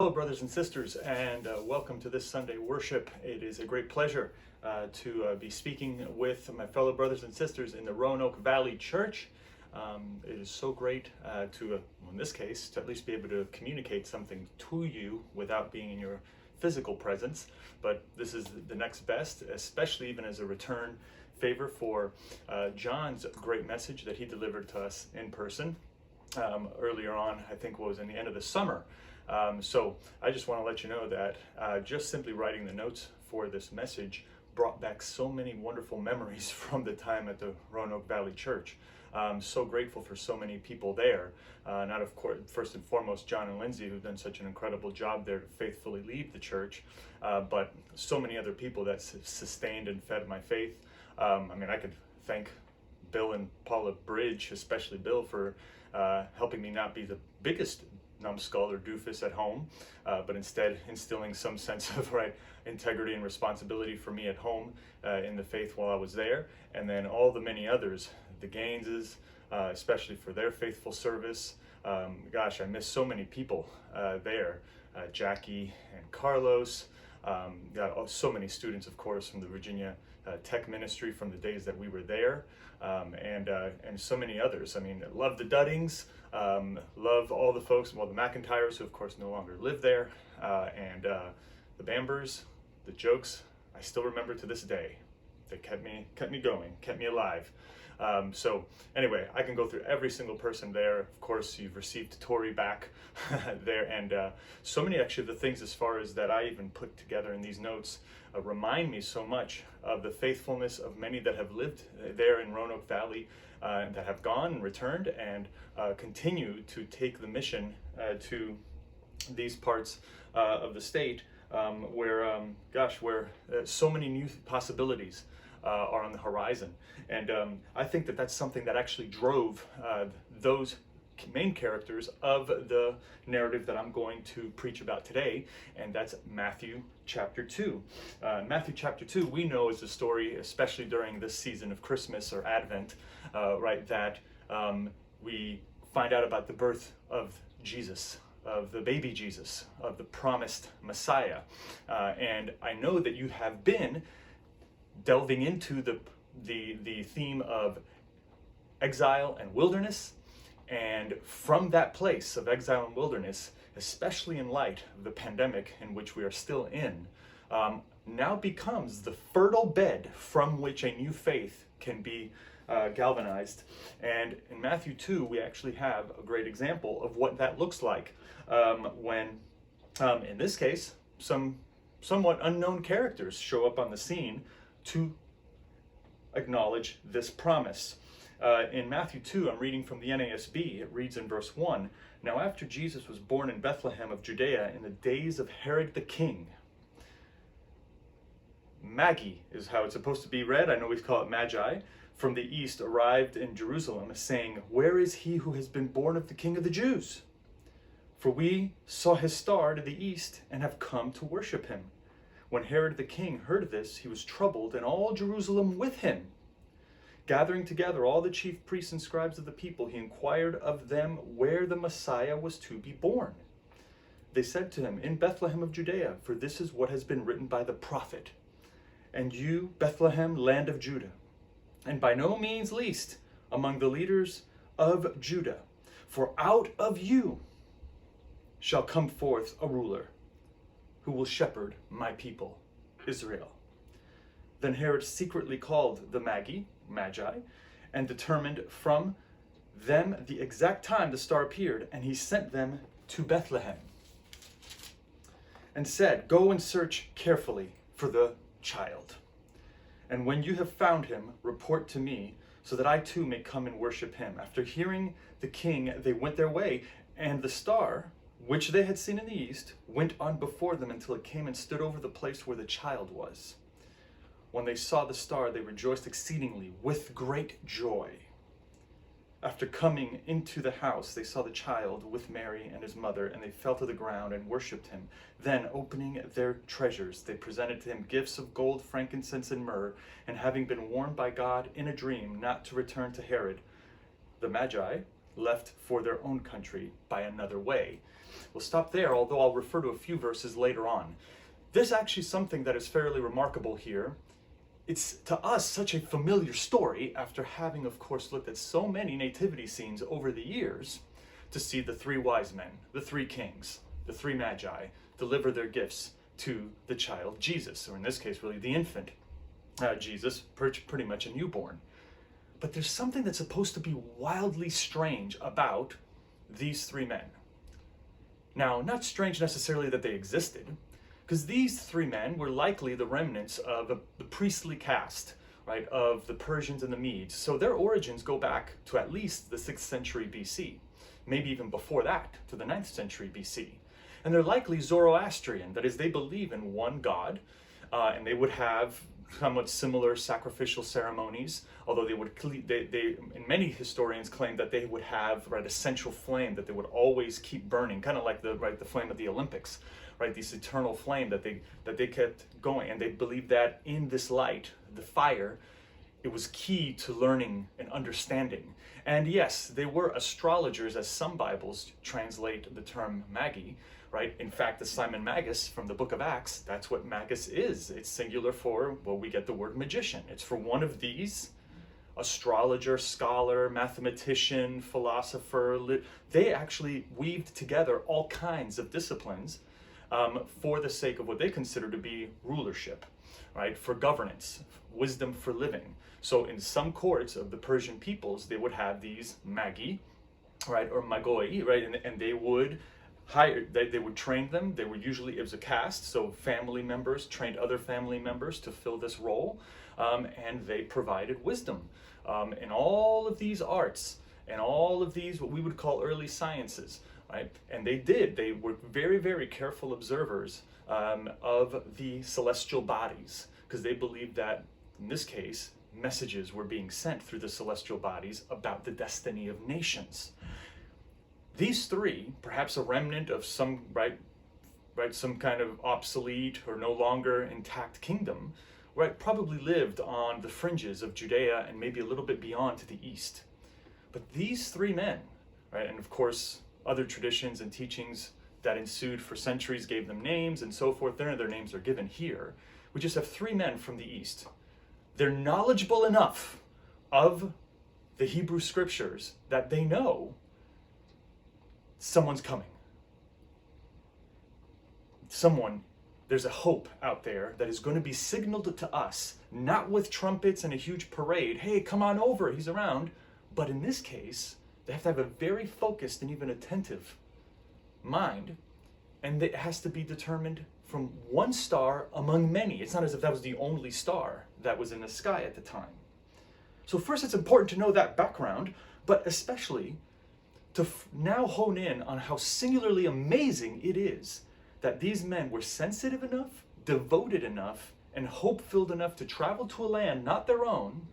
Hello, brothers and sisters, and welcome to this Sunday worship. It is a great pleasure to be speaking with my fellow brothers and sisters in the Roanoke Valley Church. It is so great in this case, to at least be able to communicate something to you without being in your physical presence. But this is the next best, especially even as a return favor for John's great message that he delivered to us in person earlier on, I think was in the end of the summer. So I just want to let you know that just simply writing the notes for this message brought back so many wonderful memories from the time at the Roanoke Valley Church. So grateful for so many people there, not of course, first and foremost, John and Lindsay, who've done such an incredible job there to faithfully lead the church, but so many other people that sustained and fed my faith. I could thank Bill and Paula Bridge, especially Bill, for helping me not be the biggest numbskull or doofus at home, but instead instilling some sense of integrity and responsibility for me at home in the faith while I was there. And then all the many others, the Gaineses, especially for their faithful service. I miss so many people there. Jackie and Carlos, got so many students, of course, from the Virginia Tech Ministry from the days that we were there, and so many others. Love the Duddings, love all the folks, the McIntyres, who of course no longer live there, and the Bambers, the jokes I still remember to this day. They kept me going, kept me alive. So anyway, I can go through every single person there. Of course, you've received Tori back there, and so many actually of the things as far as that I even put together in these notes remind me so much of the faithfulness of many that have lived there in Roanoke Valley, that have gone and returned and continue to take the mission to these parts of the state, where so many new possibilities are on the horizon. And I think that that's something that actually drove those main characters of the narrative that I'm going to preach about today, and that's Matthew chapter 2. Matthew chapter 2, we know, is the story, especially during this season of Christmas or Advent, that we find out about the birth of Jesus, of the baby Jesus, of the promised Messiah. And I know that you have been delving into the theme of exile and wilderness, and from that place of exile and wilderness, especially in light of the pandemic in which we are still in, now becomes the fertile bed from which a new faith can be galvanized. And in Matthew 2, we actually have a great example of what that looks like when, in this case, some somewhat unknown characters show up on the scene to acknowledge this promise. In Matthew 2, I'm reading from the NASB. It reads in verse 1, "Now after Jesus was born in Bethlehem of Judea in the days of Herod the king." Magi is how it's supposed to be read. I know we call it Magi. From the east arrived in Jerusalem, saying, "Where is he who has been born of the King of the Jews? For we saw his star to the east and have come to worship him." When Herod the king heard of this, he was troubled, and all Jerusalem with him. Gathering together all the chief priests and scribes of the people, he inquired of them where the Messiah was to be born. They said to him, "In Bethlehem of Judea, for this is what has been written by the prophet. And you, Bethlehem, land of Judah, and by no means least among the leaders of Judah, for out of you shall come forth a ruler who will shepherd my people, Israel." Then Herod secretly called the Magi, and determined from them the exact time the star appeared, and he sent them to Bethlehem and said, "Go and search carefully for the child. And when you have found him, report to me, so that I too may come and worship him." After hearing the king, they went their way, and the star, which they had seen in the east, went on before them until it came and stood over the place where the child was. When they saw the star, they rejoiced exceedingly with great joy. After coming into the house, they saw the child with Mary and his mother, and they fell to the ground and worshipped him. Then, opening their treasures, they presented to him gifts of gold, frankincense, and myrrh. And having been warned by God in a dream not to return to Herod, the Magi left for their own country by another way. We'll stop there, although I'll refer to a few verses later on. There's actually something that is fairly remarkable here. It's, to us, such a familiar story after having, of course, looked at so many nativity scenes over the years, to see the three wise men, the three kings, the three magi deliver their gifts to the child Jesus, or in this case, really the infant Jesus, pretty much a newborn. But there's something that's supposed to be wildly strange about these three men. Now, not strange necessarily that they existed, because these three men were likely the remnants of the priestly caste, right, of the Persians and the Medes. So their origins go back to at least the 6th century BC, maybe even before that, to the 9th century BC. And they're likely Zoroastrian, that is, they believe in one God, and they would have somewhat similar sacrificial ceremonies, although and many historians claim that they would have, right, a central flame that they would always keep burning, kind of like the flame of the Olympics, right, this eternal flame that they kept going. And they believed that in this light, the fire, it was key to learning and understanding. And yes, they were astrologers, as some Bibles translate the term Magi, right? In fact, the Simon Magus from the book of Acts, that's what Magus is. It's singular for, well, we get the word magician. It's for one of these, astrologer, scholar, mathematician, philosopher. They actually weaved together all kinds of disciplines for the sake of what they consider to be rulership, right? For governance, wisdom for living. So in some courts of the Persian peoples, they would have these magi, right, or magoi, right, and they would they would train them. They were usually, it was a caste, so family members trained other family members to fill this role, and they provided wisdom in all of these arts and all of these what we would call early sciences, right? And they were very, very careful observers of the celestial bodies, because they believed that, in this case, messages were being sent through the celestial bodies about the destiny of nations. These three, perhaps a remnant of some some kind of obsolete or no longer intact kingdom, right, probably lived on the fringes of Judea and maybe a little bit beyond to the east. But these three men, right, and of course other traditions and teachings that ensued for centuries gave them names and so forth. Their names are given here. We just have three men from the east. They're knowledgeable enough of the Hebrew scriptures that they know someone's coming. There's a hope out there that is going to be signaled to us, not with trumpets and a huge parade, hey, come on over, he's around. But in this case, they have to have a very focused and even attentive mind, and it has to be determined from one star among many. It's not as if that was the only star that was in the sky at the time. So first, it's important to know that background, but especially to now hone in on how singularly amazing it is that these men were sensitive enough, devoted enough, and hope-filled enough to travel to a land not their own.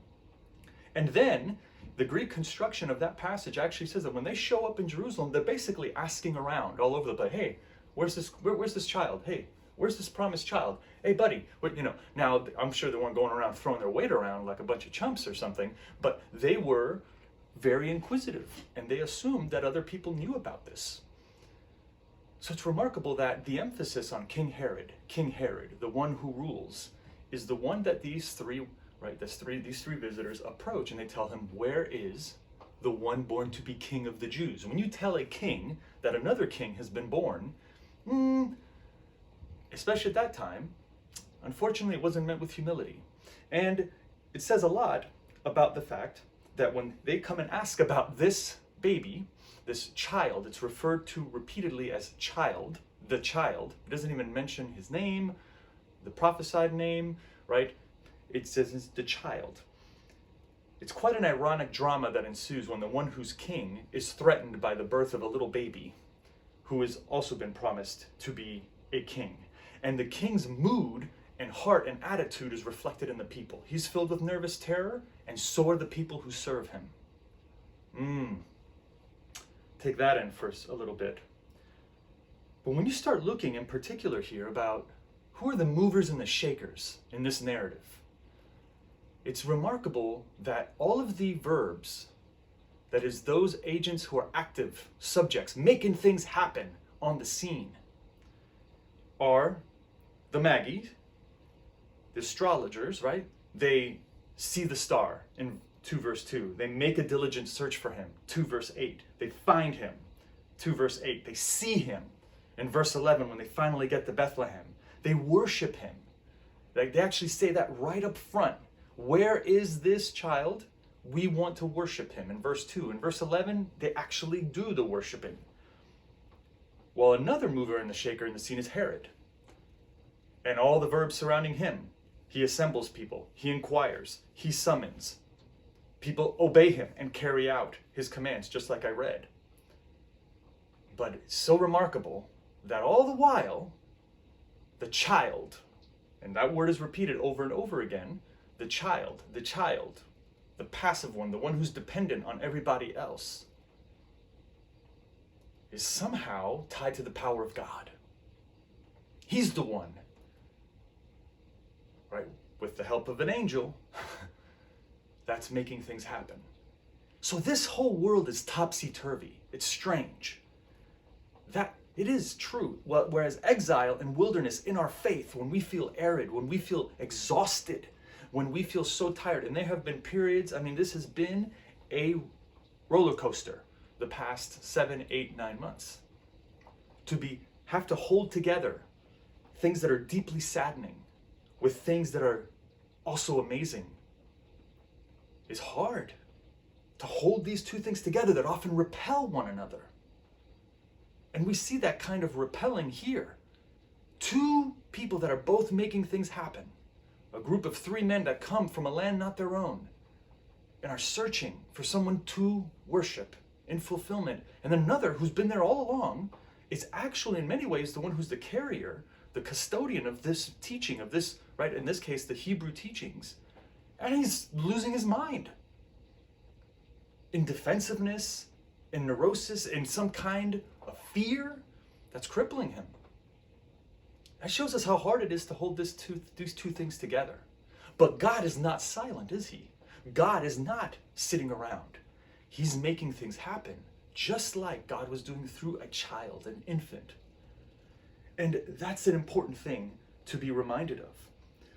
And then the Greek construction of that passage actually says that when they show up in Jerusalem, they're basically asking around all over the place, hey, where's this child? Hey, where's this promised child? Hey, buddy, now I'm sure they weren't going around throwing their weight around like a bunch of chumps or something, but they were very inquisitive, and they assumed that other people knew about this. So it's remarkable that the emphasis on King Herod, the one who rules, is the one that these three visitors approach, and they tell him, where is the one born to be king of the Jews? When you tell a king that another king has been born, especially at that time, unfortunately it wasn't met with humility. And it says a lot about the fact that when they come and ask about this baby, this child, it's referred to repeatedly as child, the child. It doesn't even mention his name, the prophesied name, right? It says it's the child. It's quite an ironic drama that ensues when the one who's king is threatened by the birth of a little baby who has also been promised to be a king. And the king's mood and heart and attitude is reflected in the people. He's filled with nervous terror, and so are the people who serve him. Take that in for a little bit. But when you start looking in particular here about who are the movers and the shakers in this narrative, it's remarkable that all of the verbs, that is, those agents who are active subjects, making things happen, on the scene are the Magi, the astrologers, right? They see the star in 2 verse 2. They make a diligent search for him, 2 verse 8. They find him, 2 verse 8. They see him in verse 11 when they finally get to Bethlehem. They worship him. Like, they actually say that right up front. Where is this child? We want to worship him in verse 2. In verse 11, they actually do the worshiping. Well, another mover and the shaker in the scene is Herod. And all the verbs surrounding him. He assembles people. He inquires. He summons. People obey him and carry out his commands, just like I read. But it's so remarkable that all the while, the child, and that word is repeated over and over again, the child, the passive one, the one who's dependent on everybody else, is somehow tied to the power of God. He's the one, right, with the help of an angel, that's making things happen. So this whole world is topsy-turvy. It's strange. That it is true. Whereas exile and wilderness in our faith, when we feel arid, when we feel exhausted, when we feel so tired, and there have been periods, I mean, this has been a roller coaster the past 7, 8, 9 months. Have to hold together things that are deeply saddening with things that are also amazing is hard. To hold these two things together that often repel one another. And we see that kind of repelling here. Two people that are both making things happen. A group of 3 men that come from a land not their own and are searching for someone to worship in fulfillment. And then another who's been there all along is actually in many ways the one who's the carrier, the custodian of this teaching, of this, right, in this case, the Hebrew teachings. And he's losing his mind. In defensiveness, in neurosis, in some kind of fear that's crippling him. That shows us how hard it is to hold these two things together. But God is not silent, is he? God is not sitting around. He's making things happen, just like God was doing through a child, an infant. And that's an important thing to be reminded of.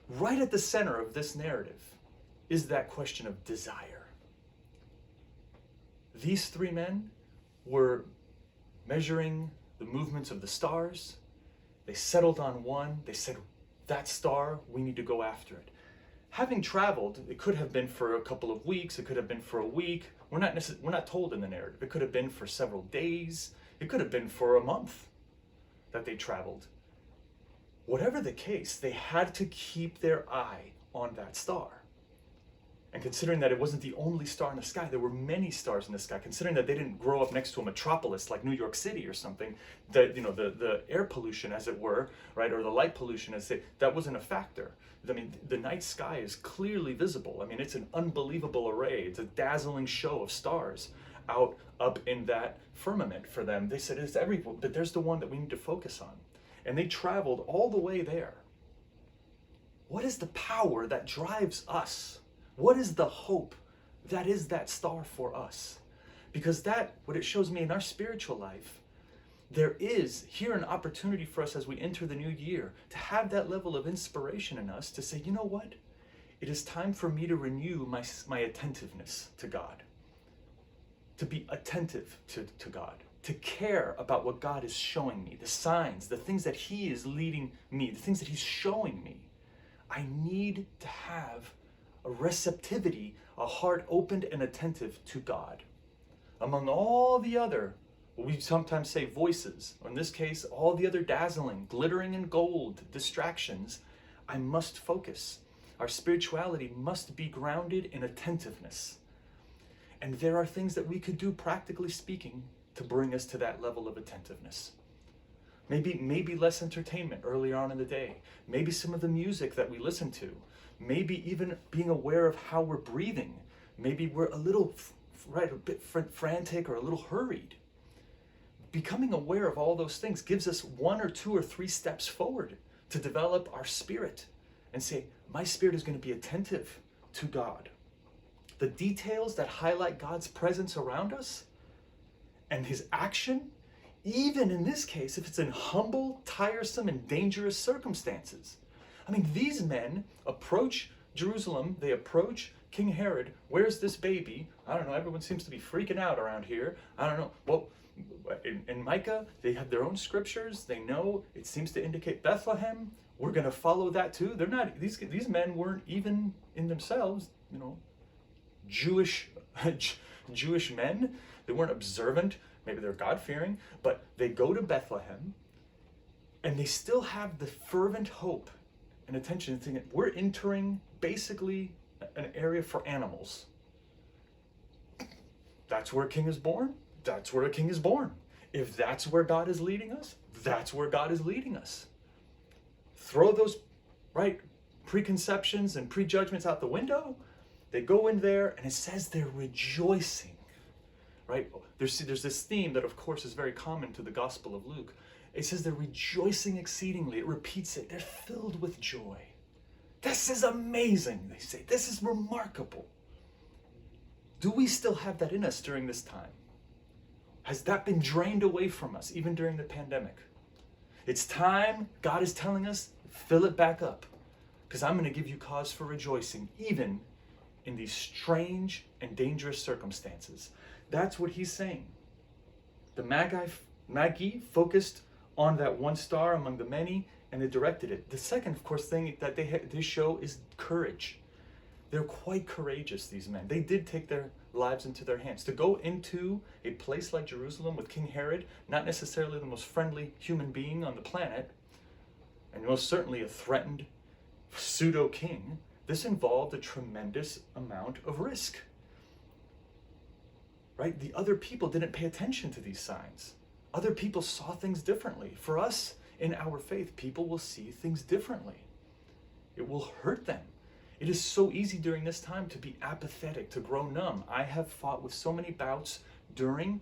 Right at the center of this narrative is that question of desire. These 3 men were measuring the movements of the stars. They settled on one. They said, that star, we need to go after it. Having traveled, it could have been for a couple of weeks. It could have been for a week. We're not told in the narrative. It could have been for several days. It could have been for a month that they traveled. Whatever the case, they had to keep their eye on that star. And considering that it wasn't the only star in the sky, there were many stars in the sky. Considering that they didn't grow up next to a metropolis like New York City or something, that, you know, the air pollution, as it were, right, or the light pollution, that wasn't a factor. I mean, the night sky is clearly visible. I mean, it's an unbelievable array. It's a dazzling show of stars up in that firmament for them. They said it's everywhere, but there's the one that we need to focus on. And they traveled all the way there. What is the power that drives us? What is the hope that is that star for us? Because what it shows me in our spiritual life, there is here an opportunity for us as we enter the new year to have that level of inspiration in us to say, you know what? It is time for me to renew my attentiveness to God. To be attentive to God. To care about what God is showing me, the signs, the things that he is leading me, the things that he's showing me. I need to have a receptivity, a heart opened and attentive to God. Among all the other, what we sometimes say voices, or in this case, all the other dazzling, glittering in gold distractions, I must focus. Our spirituality must be grounded in attentiveness. And there are things that we could do, practically speaking, to bring us to that level of attentiveness. Maybe less entertainment earlier on in the day. Maybe some of the music that we listen to. Maybe even being aware of how we're breathing. Maybe we're a bit frantic or a little hurried. Becoming aware of all those things gives us 1 or 2 or 3 steps forward to develop our spirit and say, my spirit is going to be attentive to God. The details that highlight God's presence around us and his action, even in this case, if it's in humble, tiresome, and dangerous circumstances. I mean, these men approach Jerusalem, they approach King Herod. Where's this baby? I don't know, everyone seems to be freaking out around here. I don't know. Well, in Micah, they have their own scriptures. They know it seems to indicate Bethlehem. We're going to follow that too. They're not, these men weren't even in themselves, Jewish men. They weren't observant. Maybe they're God-fearing, but they go to Bethlehem and they still have the fervent hope and attention thinking, we're entering basically an area for animals. That's where a king is born. That's where a king is born. If that's where God is leading us, that's where God is leading us. Throw those preconceptions and prejudgments out the window. They go in there and it says they're rejoicing. Right? There's this theme that, of course, is very common to the Gospel of Luke. It says they're rejoicing exceedingly. It repeats it. They're filled with joy. This is amazing, they say. This is remarkable. Do we still have that in us during this time? Has that been drained away from us, even during the pandemic? It's time, God is telling us, fill it back up. Because I'm going to give you cause for rejoicing, even in these strange and dangerous circumstances. That's what he's saying. The Magi focused on that one star among the many, and they directed it. The second, of course, thing that they show is courage. They're quite courageous, these men. They did take their lives into their hands. To go into a place like Jerusalem with King Herod, not necessarily the most friendly human being on the planet, and most certainly a threatened pseudo-king, this involved a tremendous amount of risk. Right? The other people didn't pay attention to these signs. Other people saw things differently. For us, in our faith, people will see things differently. It will hurt them. It is so easy during this time to be apathetic, to grow numb. I have fought with so many bouts during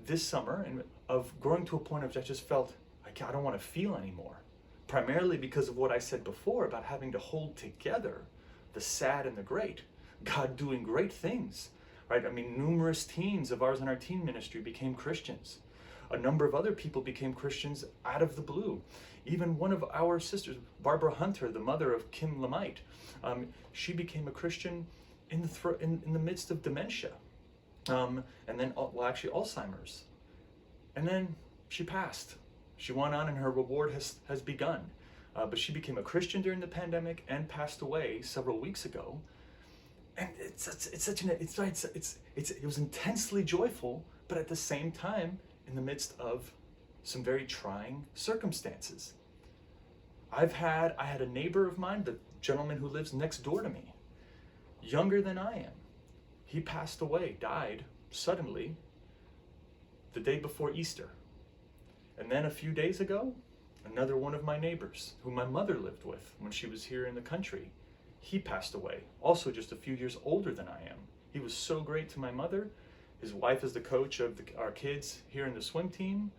this summer and of growing to a point of I just felt I don't want to feel anymore. Primarily because of what I said before about having to hold together the sad and the great. God doing great things. Right? I mean, numerous teens of ours in our teen ministry became Christians. A number of other people became Christians out of the blue. Even one of our sisters, Barbara Hunter, the mother of Kim Lamite, she became a Christian in the midst of dementia, and then actually Alzheimer's, and then she passed. She went on, and her reward has begun. But she became a Christian during the pandemic and passed away several weeks ago. And it was intensely joyful, but at the same time, in the midst of some very trying circumstances. I had a neighbor of mine, the gentleman who lives next door to me, younger than I am. He passed away, died suddenly the day before Easter. And then a few days ago, another one of my neighbors, who my mother lived with when she was here in the country, he passed away, also just a few years older than I am. He was so great to my mother. His wife is the coach of our kids here in the swim team.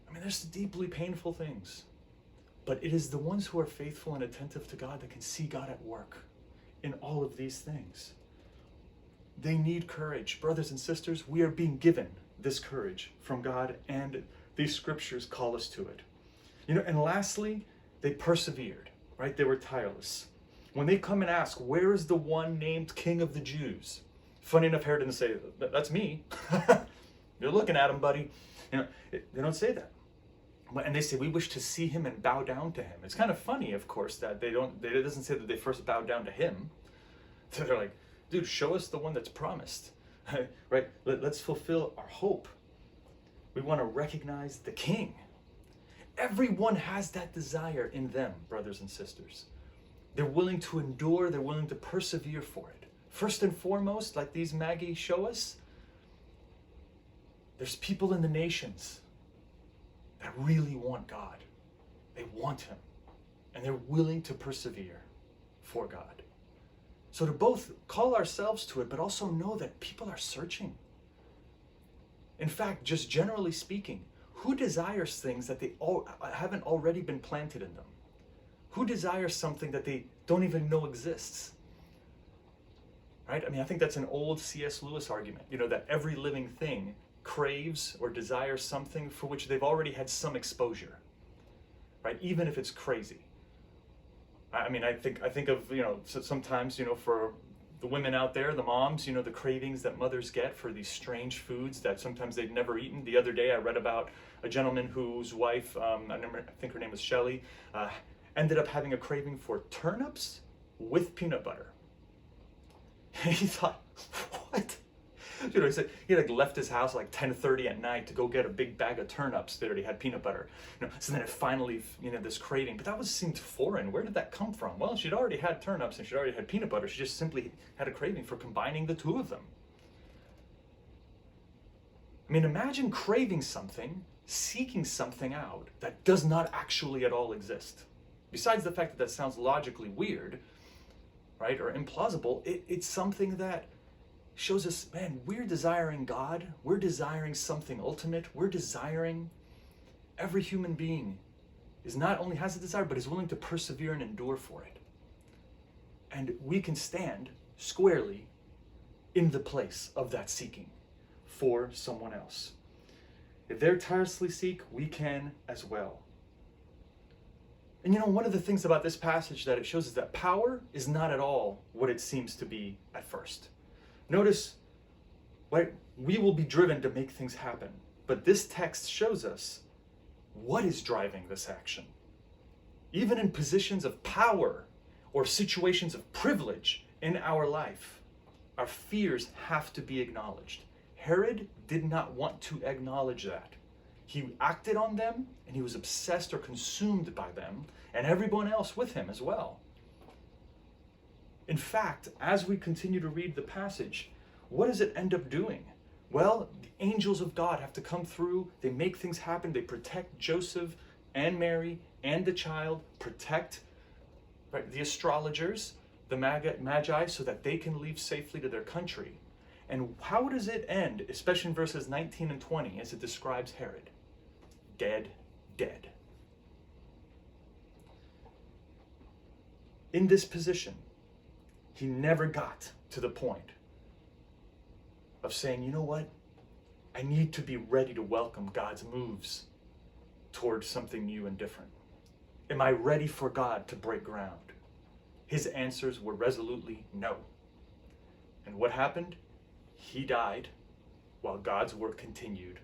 I mean, there's deeply painful things. But it is the ones who are faithful and attentive to God that can see God at work in all of these things. They need courage. Brothers and sisters, we are being given this courage from God, and these scriptures call us to it. And lastly, they persevered, right? They were tireless. When they come and ask, where is the one named King of the Jews? Funny enough, Herod didn't say, that's me. You're looking at him, buddy. They don't say that. And they say, we wish to see him and bow down to him. It's kind of funny, of course, that it doesn't say that they first bowed down to him. So they're like, dude, show us the one that's promised, right? Let's fulfill our hope. We want to recognize the King. Everyone has that desire in them, brothers and sisters. They're willing to endure, they're willing to persevere for it. First and foremost, like these Magi show us, there's people in the nations that really want God. They want him, and they're willing to persevere for God. So to both call ourselves to it, but also know that people are searching. In fact, just generally speaking, who desires things that they haven't already been planted in them? Who desires something that they don't even know exists? Right? I mean, I think that's an old C.S. Lewis argument, that every living thing craves or desires something for which they've already had some exposure, right? Even if it's crazy. I mean, I think of, sometimes, for the women out there, the moms, the cravings that mothers get for these strange foods that sometimes they'd never eaten. The other day I read about a gentleman whose wife, I think her name was Shelley, ended up having a craving for turnips with peanut butter. And he thought, what? He said he left his house like 10:30 at night to go get a big bag of turnips that already had peanut butter. So then it finally, this craving, but that seemed foreign. Where did that come from? Well, she'd already had turnips and she'd already had peanut butter. She just simply had a craving for combining the two of them. I mean, imagine craving something, seeking something out that does not actually at all exist. Besides the fact that sounds logically weird, right, or implausible, it's something that shows us, man, we're desiring God, we're desiring something ultimate, we're desiring, every human being is not only has a desire, but is willing to persevere and endure for it. And we can stand squarely in the place of that seeking for someone else. If they tirelessly seek, we can as well. And one of the things about this passage that it shows is that power is not at all what it seems to be at first. Notice, right, we will be driven to make things happen. But this text shows us what is driving this action. Even in positions of power or situations of privilege in our life, our fears have to be acknowledged. Herod did not want to acknowledge that. He acted on them, and he was obsessed or consumed by them, and everyone else with him as well. In fact, as we continue to read the passage, what does it end up doing? Well, the angels of God have to come through, they make things happen, they protect Joseph and Mary and the child, protect, right, the astrologers, the Magi, so that they can leave safely to their country. And how does it end, especially in verses 19 and 20, as it describes Herod? Dead. In this position, he never got to the point of saying, you know what? I need to be ready to welcome God's moves towards something new and different. Am I ready for God to break ground? His answers were resolutely no. And what happened? He died while God's work continued.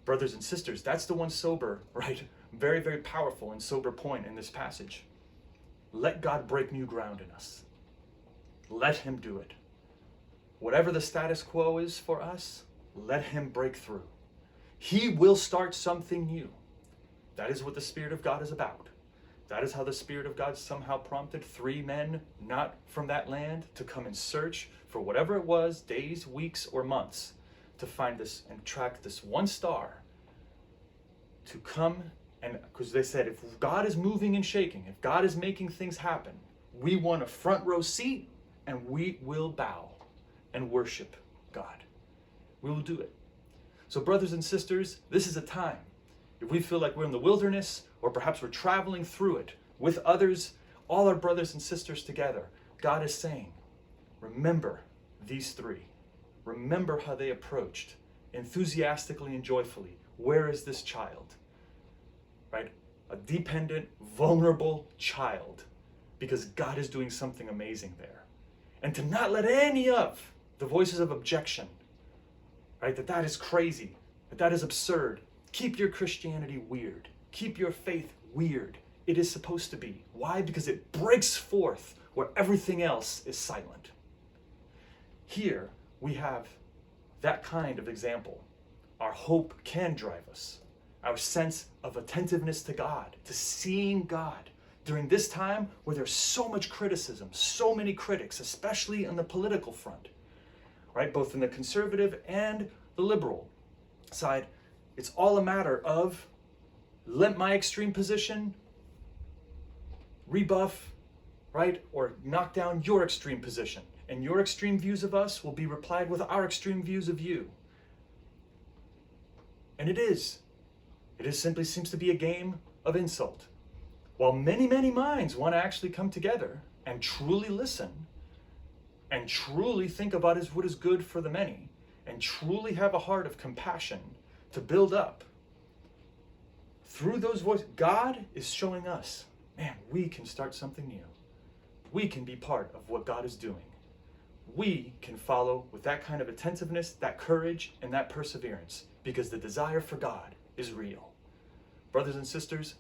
Brothers and sisters, that's the one sober, right? Very, very powerful and sober point in this passage. Let God break new ground in us. Let him do it. Whatever the status quo is for us, let him break through. He will start something new. That is what the Spirit of God is about. That is how the Spirit of God somehow prompted 3 men, not from that land, to come and search for whatever it was, days, weeks, or months, to find this and track this one star to come. And because they said, if God is moving and shaking, if God is making things happen, we want a front row seat and we will bow and worship God. We will do it. So brothers and sisters, this is a time. If we feel like we're in the wilderness, or perhaps we're traveling through it with others, all our brothers and sisters together, God is saying, remember these 3. Remember how they approached enthusiastically and joyfully. Where is this child? Right? A dependent, vulnerable child, because God is doing something amazing there. And to not let any of the voices of objection, right, that is crazy, that is absurd. Keep your Christianity weird. Keep your faith weird. It is supposed to be. Why? Because it breaks forth where everything else is silent. Here we have that kind of example. Our hope can drive us. Our sense of attentiveness to God, to seeing God during this time where there's so much criticism, so many critics, especially on the political front, right? Both in the conservative and the liberal side. It's all a matter of let my extreme position rebuff, right? Or knock down your extreme position. And your extreme views of us will be replied with our extreme views of you. And it simply seems to be a game of insult. While many, many minds want to actually come together and truly listen and truly think about what is good for the many and truly have a heart of compassion to build up, through those voices, God is showing us, man, we can start something new. We can be part of what God is doing. We can follow with that kind of attentiveness, that courage, and that perseverance, because the desire for God is real. Brothers and sisters,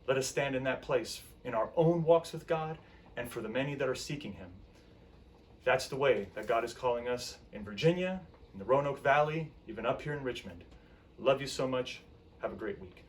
let us stand in that place in our own walks with God and for the many that are seeking Him. That's the way that God is calling us in Virginia, in the Roanoke Valley, even up here in Richmond. Love you so much. Have a great week.